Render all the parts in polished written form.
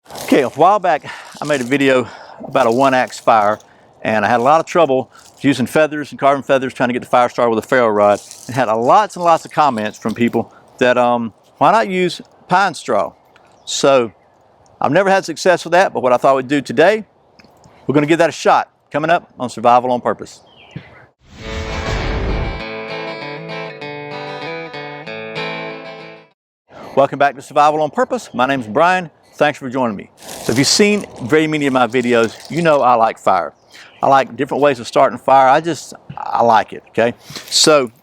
Okay, a while back I made a video about a one-axe fire, and I had a lot of trouble using feathers and carbon feathers trying to get the fire started with a ferro rod, and had lots and lots of comments from people that why not use pine straw? So I've never had success with that, but what I thought we'd do today, we're going to give that a shot. Coming up on Survival on Purpose. Welcome back to Survival on Purpose. My name's Brian. Thanks for joining me. So if you've seen very many of my videos, you know I like fire. I like different ways of starting fire. I like it, okay? So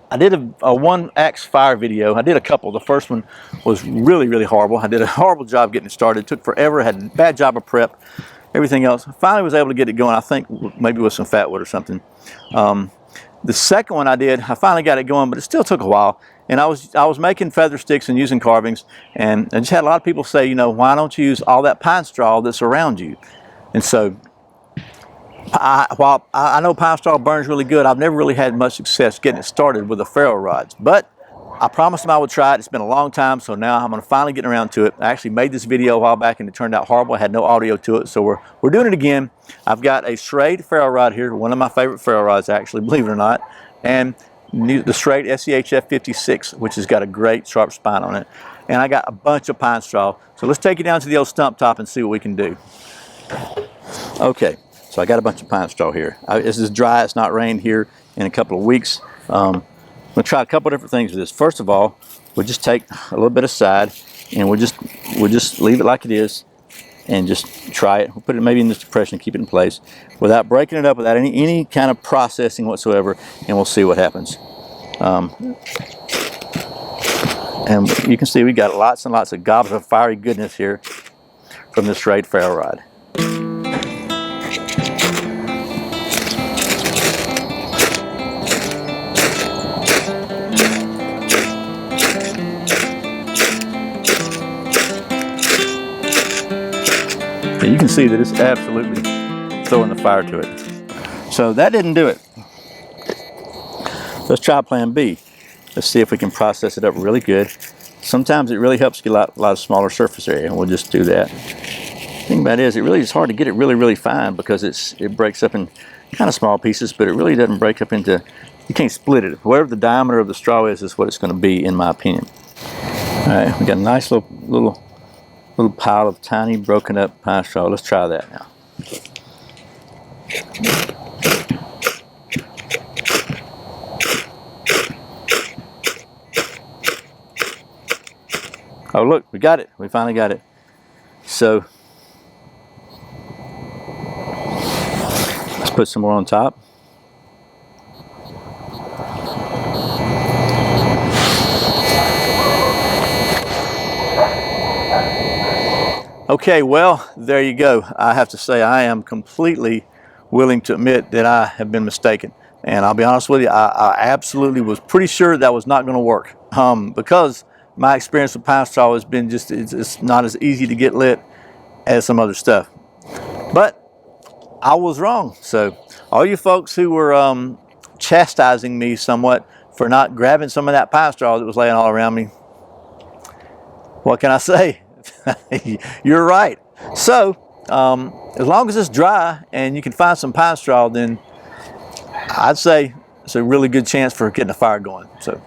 I did a one-axe fire video. I did a couple. The first one was really horrible. I did a horrible job getting it started. It took forever. I had a bad job of prep, everything else. I finally was able to get it going, I think maybe with some fat wood or something. The second one I did, I finally got it going, but it still took a while. And I was making feather sticks and using carvings, and I just had a lot of people say, you know, why don't you use all that pine straw that's around you? And so, while I know pine straw burns really good, I've never really had much success getting it started with the ferro rods. But I promised them I would try it. It's been a long time, so now I'm going to finally get around to it. I actually made this video a while back, and it turned out horrible. I had no audio to it, so we're doing it again. I've got a straight ferro rod here, one of my favorite ferro rods, actually, believe it or not, and the straight SEHF 56, which has got a great sharp spine on it. And I got a bunch of pine straw. So let's take it down to the old stump top and see what we can do. Okay, so I got a bunch of pine straw here. This is dry, it's not rained here in a couple of weeks. I'm gonna try a couple of different things with this. First of all, we'll just take a little bit aside and we'll just leave it like it is and just try it. We'll put it maybe in this depression and keep it in place without breaking it up, without any kind of processing whatsoever, and we'll see what happens. And you can see we got lots and lots of gobs of fiery goodness here from this straight ferro rod. You can see that it's absolutely throwing the fire to it. So that didn't do it. Let's try plan B. Let's see if we can process it up really good. Sometimes it really helps get a lot of smaller surface area, and we'll just do that. The thing about it is, it's hard to get it really fine because it breaks up in kind of small pieces, but it really doesn't break up into, you can't split it. Whatever the diameter of the straw is what it's going to be, in my opinion. All right, we got a nice little pile of tiny broken up pine straw. Let's try that now. Oh look, we got it. We finally got it. So let's put some more on top. Okay, well, there you go. I have to say I am completely willing to admit that I have been mistaken. And I'll be honest with you, I absolutely was pretty sure that was not going to work. Because my experience with pine straw has been it's not as easy to get lit as some other stuff. But I was wrong. So all you folks who were chastising me somewhat for not grabbing some of that pine straw that was laying all around me, what can I say? You're right. So as long as it's dry and you can find some pine straw, then I'd say it's a really good chance for getting a fire going. So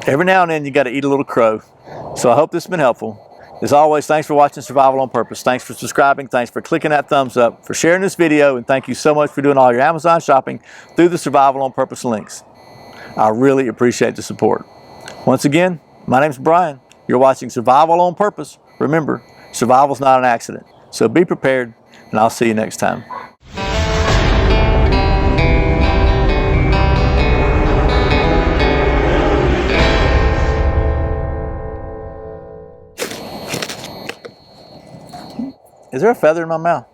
every now and then you got to eat a little crow. So I hope this has been helpful. As always, thanks for watching Survival on Purpose. Thanks for subscribing. Thanks for clicking that thumbs up, for sharing this video, and thank you so much for doing all your Amazon shopping through the Survival on Purpose links. I really appreciate the support. Once again, my name's Brian. You're watching Survival on Purpose. Remember, survival's not an accident. So be prepared, and I'll see you next time. Is there a feather in my mouth?